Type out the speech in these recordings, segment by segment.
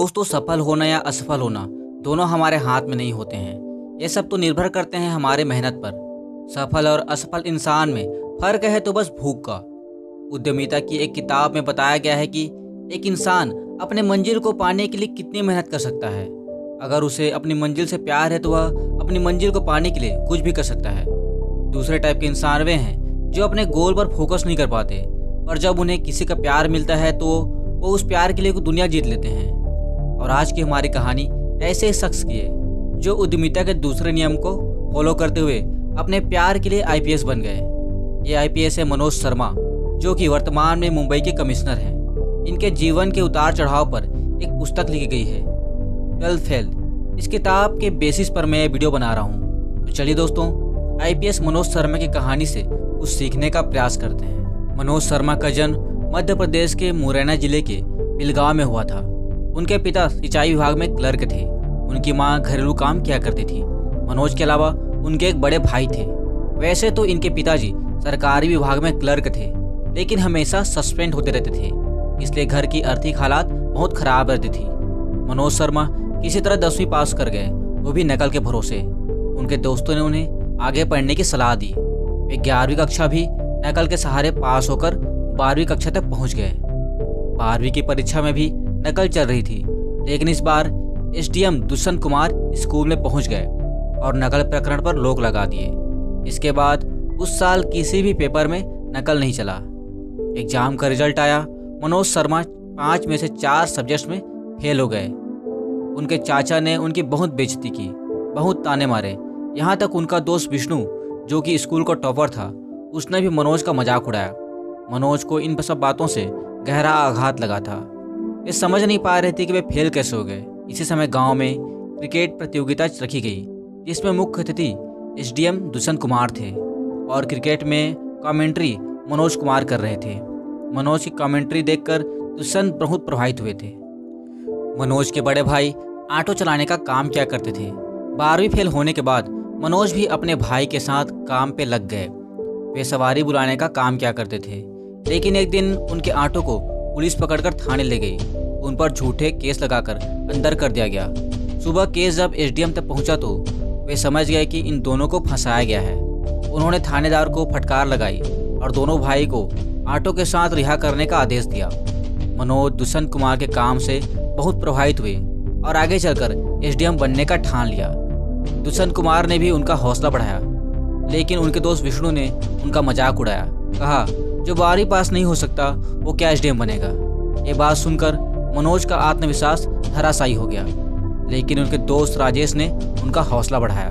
दोस्तों, सफल होना या असफल होना दोनों हमारे हाथ में नहीं होते हैं। ये सब तो निर्भर करते हैं हमारे मेहनत पर। सफल और असफल इंसान में फर्क है तो बस भूख का। उद्यमिता की एक किताब में बताया गया है कि एक इंसान अपने मंजिल को पाने के लिए कितनी मेहनत कर सकता है। अगर उसे अपनी मंजिल से प्यार है तो वह अपनी मंजिल को पाने के लिए कुछ भी कर सकता है। दूसरे टाइप के इंसान वे हैं जो अपने गोल पर फोकस नहीं कर पाते, पर जब उन्हें किसी का प्यार मिलता है तो वो उस प्यार के लिए दुनिया जीत लेते हैं। और आज की हमारी कहानी ऐसे एक शख्स की है जो उद्यमिता के दूसरे नियम को फॉलो करते हुए अपने प्यार के लिए आईपीएस बन गए। ये आईपीएस है मनोज शर्मा, जो कि वर्तमान में मुंबई के कमिश्नर हैं। इनके जीवन के उतार चढ़ाव पर एक पुस्तक लिखी गई है, 12 फेल। इस किताब के बेसिस पर मैं वीडियो बना रहा हूँ। तो चलिए दोस्तों, आईपीएस मनोज शर्मा की कहानी से कुछ सीखने का प्रयास करते हैं। मनोज शर्मा का जन्म मध्य प्रदेश के मुरैना जिले के बिलगांव में हुआ था। उनके पिता सिंचाई विभाग में क्लर्क थे। उनकी मां घरेलू काम किया करती थी। मनोज के अलावा उनके एक बड़े भाई थे। वैसे तो इनके पिताजी सरकारी विभाग में क्लर्क थे, लेकिन हमेशा सस्पेंड होते रहते थे, इसलिए घर की आर्थिक हालात बहुत खराब रहती थी। मनोज शर्मा किसी तरह 10वीं पास कर गए, वो भी नकल के भरोसे। उनके दोस्तों ने उन्हें आगे पढ़ने की सलाह दी। वे 11वीं कक्षा भी नकल के सहारे पास होकर 12वीं कक्षा तक पहुंच गए। 12वीं की परीक्षा में भी नकल चल रही थी, लेकिन इस बार एसडीएम दुष्यंत कुमार स्कूल में पहुंच गए और नकल प्रकरण पर रोक लगा दिए। इसके बाद उस साल किसी भी पेपर में नकल नहीं चला। एग्जाम का रिजल्ट आया। मनोज शर्मा 5 में से 4 सब्जेक्ट्स में फेल हो गए। उनके चाचा ने उनकी बहुत बेइज्जती की, बहुत ताने मारे। यहाँ तक उनका दोस्त विष्णु, जो कि स्कूल का टॉपर था, उसने भी मनोज का मजाक उड़ाया। मनोज को इन सब बातों से गहरा आघात लगा था। वे समझ नहीं पा रहे थे कि वे फेल कैसे हो गए। इसी समय गांव में क्रिकेट प्रतियोगिता रखी गई, जिसमें मुख्य अतिथि एसडीएम दुष्यंत कुमार थे और क्रिकेट में कमेंट्री मनोज कुमार कर रहे थे। मनोज की कमेंट्री देखकर दुष्यंत बहुत प्रभावित हुए थे। मनोज के बड़े भाई ऑटो चलाने का काम किया करते थे। 12वीं फेल होने के बाद मनोज भी अपने भाई के साथ काम पे लग गए। वे सवारी बुलाने का काम किया करते थे, लेकिन एक दिन उनके ऑटो को पुलिस पकड़कर थाने ले गई। उन पर झूठे केस लगाकर अंदर कर दिया गया। सुबह केस जब एसडीएम तक पहुंचा तो वे समझ गए कि इन दोनों को फंसाया गया है। उन्होंने थानेदार को फटकार लगाई और दोनों भाई को ऑटो के साथ रिहा करने का आदेश दिया। मनोज दुष्यंत कुमार के काम से बहुत प्रभावित हुए और आगे चलकर एसडीएम बनने का ठान लिया। दुष्यंत कुमार ने भी उनका हौसला बढ़ाया, लेकिन उनके दोस्त विष्णु ने उनका मजाक उड़ाया। कहा, जो 12वीं पास नहीं हो सकता वो क्या एसडीएम बनेगा। ये बात सुनकर मनोज का आत्मविश्वास धराशायी हो गया, लेकिन उनके दोस्त राजेश ने उनका हौसला बढ़ाया।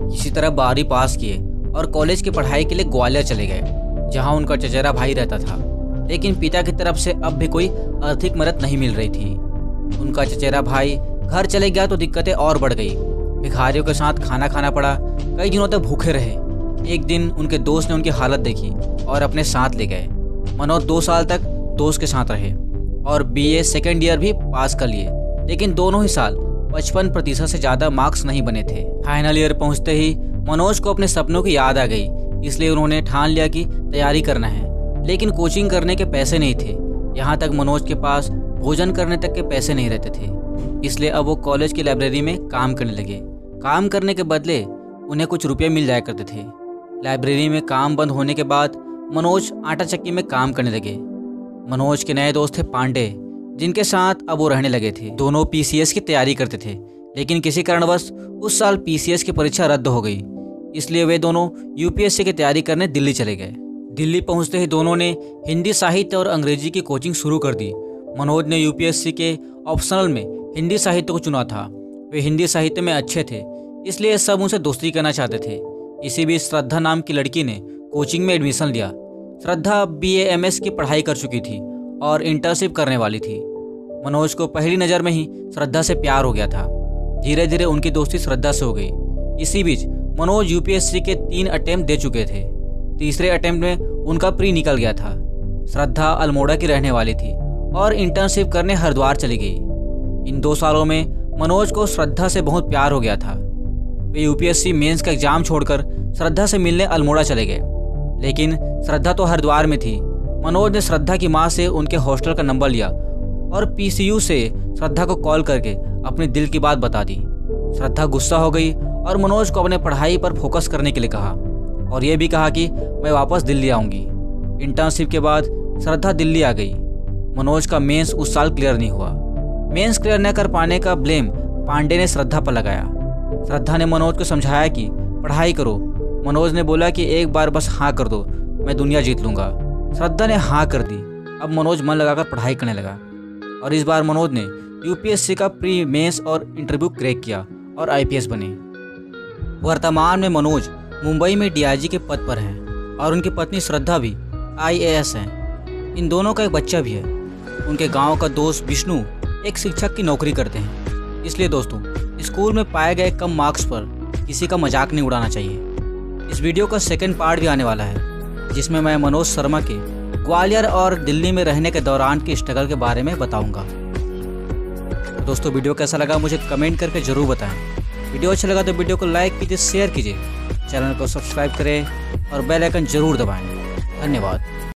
इसी तरह 12वीं पास किए और कॉलेज की पढ़ाई के लिए ग्वालियर चले गए, जहां उनका चचेरा भाई रहता था। लेकिन पिता की तरफ से अब भी कोई आर्थिक मदद नहीं मिल रही थी। उनका चचेरा भाई घर चले गया तो दिक्कतें और बढ़ गई। भिखारियों के साथ खाना खाना पड़ा। कई दिनों तक भूखे रहे। एक दिन उनके दोस्त ने उनकी हालत देखी और अपने साथ ले गए। मनोज 2 साल तक दोस्त के साथ रहे और बीए सेकेंड ईयर भी पास कर लिए, लेकिन दोनों ही साल 55% से ज़्यादा मार्क्स नहीं बने थे। फाइनल ईयर पहुंचते ही मनोज को अपने सपनों की याद आ गई, इसलिए उन्होंने ठान लिया कि तैयारी करना है। लेकिन कोचिंग करने के पैसे नहीं थे। यहाँ तक मनोज के पास भोजन करने तक के पैसे नहीं रहते थे, इसलिए अब वो कॉलेज की लाइब्रेरी में काम करने लगे। काम करने के बदले उन्हें कुछ रुपये मिल जाया करते थे। लाइब्रेरी में काम बंद होने के बाद मनोज आटा चक्की में काम करने लगे। मनोज के नए दोस्त थे पांडे, जिनके साथ अब वो रहने लगे थे। दोनों पीसीएस की तैयारी करते थे, लेकिन किसी कारणवश उस साल पीसीएस की परीक्षा रद्द हो गई, इसलिए वे दोनों यूपीएससी की तैयारी करने दिल्ली चले गए। दिल्ली पहुंचते ही दोनों ने हिंदी साहित्य और अंग्रेजी की कोचिंग शुरू कर दी। मनोज ने यूपीएससी के ऑप्शनल में हिंदी साहित्य को चुना था। वे हिंदी साहित्य में अच्छे थे, इसलिए सब उनसे दोस्ती करना चाहते थे। इसी बीच श्रद्धा नाम की लड़की ने कोचिंग में एडमिशन लिया। श्रद्धा बीए-एमएस की पढ़ाई कर चुकी थी और इंटर्नशिप करने वाली थी। मनोज को पहली नज़र में ही श्रद्धा से प्यार हो गया था। धीरे धीरे उनकी दोस्ती श्रद्धा से हो गई। इसी बीच मनोज यूपीएससी के 3 अटेम्प्ट दे चुके थे। तीसरे अटेम्प्ट में उनका प्री निकल गया था। श्रद्धा अल्मोड़ा की रहने वाली थी और इंटर्नशिप करने हरिद्वार चली गई। इन 2 सालों में मनोज को श्रद्धा से बहुत प्यार हो गया था। वे यूपीएससी मेंस का एग्जाम छोड़कर श्रद्धा से मिलने अल्मोड़ा चले गए, लेकिन श्रद्धा तो हरिद्वार में थी। मनोज ने श्रद्धा की मां से उनके हॉस्टल का नंबर लिया और पीसीयू से श्रद्धा को कॉल करके अपने दिल की बात बता दी। श्रद्धा गुस्सा हो गई और मनोज को अपने पढ़ाई पर फोकस करने के लिए कहा और ये भी कहा कि मैं वापस दिल्ली आऊँगी। इंटर्नशिप के बाद श्रद्धा दिल्ली आ गई। मनोज का मेंस उस साल क्लियर नहीं हुआ। मेंस क्लियर न कर पाने का ब्लेम पांडे ने श्रद्धा पर लगाया। श्रद्धा ने मनोज को समझाया कि पढ़ाई करो। मनोज ने बोला कि एक बार बस हाँ कर दो, मैं दुनिया जीत लूँगा। श्रद्धा ने हाँ कर दी। अब मनोज मन लगाकर पढ़ाई करने लगा और इस बार मनोज ने यूपीएससी का प्री मेंस और इंटरव्यू क्रैक किया और आईपीएस बने। वर्तमान में मनोज मुंबई में डीआईजी के पद पर हैं और उनकी पत्नी श्रद्धा भी आईएएस हैं। इन दोनों का एक बच्चा भी है। उनके गांव का दोस्त विष्णु एक शिक्षक की नौकरी करते हैं। इसलिए दोस्तों, स्कूल में पाए गए कम मार्क्स पर किसी का मजाक नहीं उड़ाना चाहिए। इस वीडियो का सेकंड पार्ट भी आने वाला है जिसमें मैं मनोज शर्मा के ग्वालियर और दिल्ली में रहने के दौरान की स्ट्रगल के बारे में बताऊंगा। दोस्तों, वीडियो कैसा लगा मुझे कमेंट करके ज़रूर बताएं। वीडियो अच्छा लगा तो वीडियो को लाइक कीजिए, शेयर कीजिए, चैनल को सब्सक्राइब करें और बेल आइकन जरूर दबाएं। धन्यवाद।